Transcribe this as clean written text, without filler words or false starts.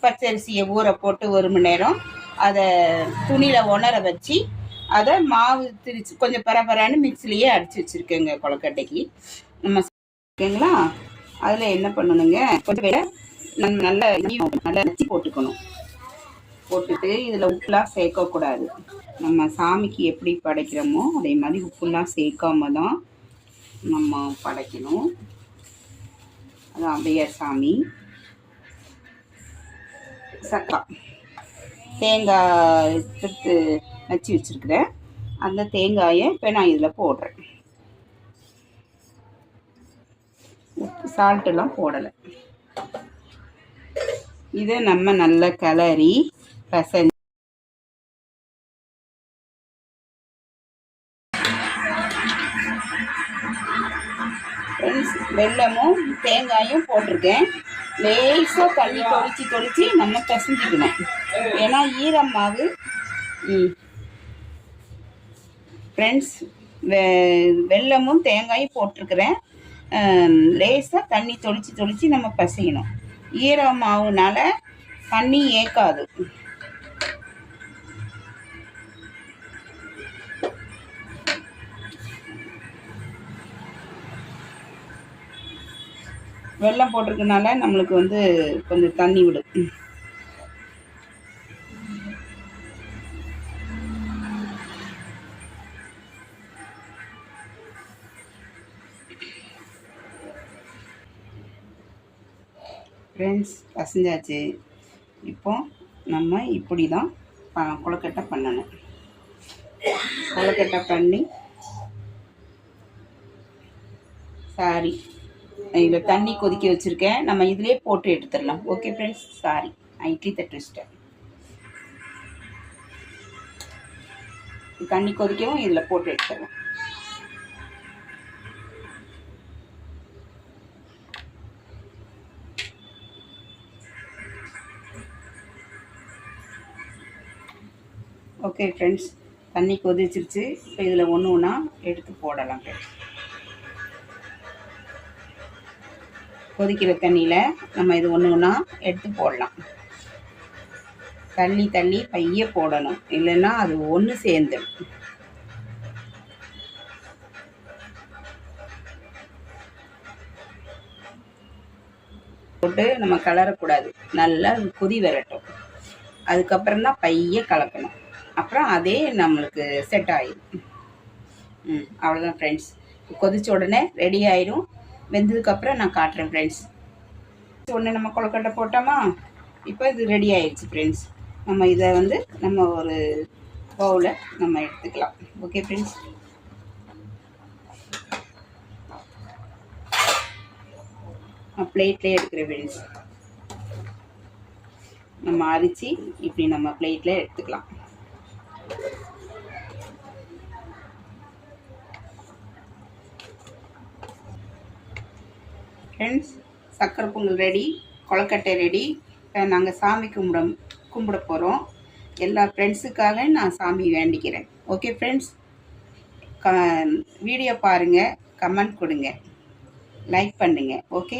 பச்சரிசியை ஊற போட்டு 1 மணி நேரம் அதை துணியில் உணர வச்சு அதை மாவு திரிச்சு கொஞ்சம் பரபரான்னு மிக்சிலேயே அடித்து வச்சுருக்கேங்க கொழுக்கட்டைக்கு. நம்ம ஓகேங்களா? அதில் என்ன பண்ணணுங்க, கொஞ்சம் நல்லா நச்சு போட்டுக்கணும். போட்டுட்டு இதில் உப்புலாம் சேர்க்கக்கூடாது. நம்ம சாமிக்கு எப்படி படைக்கிறோமோ அதே மாதிரி உப்புலாம் சேர்க்காம தான் நம்ம படைக்கணும். அதான் அவ்வையார் சாமி. சக்கா தேங்காய் எடுத்து நச்சு வச்சுருக்கிறேன். அந்த தேங்காயை இப்போ நான் இதில் போடுறேன். உப்பு சால்ட்டெல்லாம் போடலை. இதை நம்ம நல்லா கிளறி பசஞ்சு வெல்லமும் தேங்காயும் போட்டிருக்கேன். லேசாக தண்ணி தொளிச்சு நம்ம பிசைஞ்சிக்கணும். ஏன்னா ஈரம் மாவு. ஃப்ரெண்ட்ஸ், வெல்லமும் தேங்காயும் போட்டிருக்கிறேன். லேசாக தண்ணி தொளிச்சு நம்ம பிசையணும். ஈரம் மாவுனால தண்ணி ஏற்காது. வெல்லம் போட்டிருக்கனால நம்மளுக்கு கொஞ்சம் தண்ணி விடும். ஃப்ரெண்ட்ஸ், பசஞ்சாச்சு. இப்போ நம்ம இப்படி தான் கொழுக்கட்டை பண்ணணும். கொழுக்கட்டை பண்ணி சாரி இதில் தண்ணி கொதிக்க வச்சுருக்கேன். நம்ம இதிலே போட்டு எடுத்துடலாம். ஓகே ஃப்ரெண்ட்ஸ், சாரி நான் இட்லி தட்டு வச்சிட்டேன். தண்ணி கொதிக்கவும் இதில் போட்டு எடுத்துடலாம். ஓகே ஃப்ரெண்ட்ஸ், தண்ணி கொதிச்சிருச்சு. இப்போ இதில் ஒன்று ஒன்றா எடுத்து போடலாம். கொதிக்கிற தண்ணியில் நம்ம இது ஒன்று ஒன்றா எடுத்து போடலாம். தள்ளி பைய போடணும், இல்லைன்னா அது ஒன்று சேர்ந்துடும். போட்டு நம்ம கலரக்கூடாது. நல்லா கொதி வரட்டும். அதுக்கப்புறம் தான் பைய கலக்கணும். அப்புறம் அதே நம்மளுக்கு செட் ஆயிடும். அவ்வளோதான் ஃப்ரெண்ட்ஸ். கொதிச்ச உடனே ரெடி ஆயிடும். வெந்ததுக்கப்புறம் நான் காட்டுறேன் ஃப்ரெண்ட்ஸ். ஒன்று நம்ம கொழுக்கட்டை போட்டோமா, இப்போ இது ரெடி ஆயிடுச்சு ஃப்ரெண்ட்ஸ். நம்ம இதை நம்ம ஒரு பவுலை நம்ம எடுத்துக்கலாம். ஓகே ஃப்ரெண்ட்ஸ், நான் பிளேட்லேயே எடுக்கிறேன் ஃப்ரெண்ட்ஸ். நம்ம அரிச்சு இப்படி நம்ம பிளேட்லேயே எடுத்துக்கலாம். ஃப்ரெண்ட்ஸ், சக்கரை பொங்கல் ரெடி, கொழுக்கட்டை ரெடி. நாங்கள் சாமி கும்பிட போகிறோம். எல்லா ஃப்ரெண்ட்ஸுக்காக நான் சாமி வேண்டிக்கிறேன். ஓகே ஃப்ரெண்ட்ஸ், வீடியோ பாருங்கள், கமெண்ட் கொடுங்க, லைக் பண்ணுங்கள். ஓகே.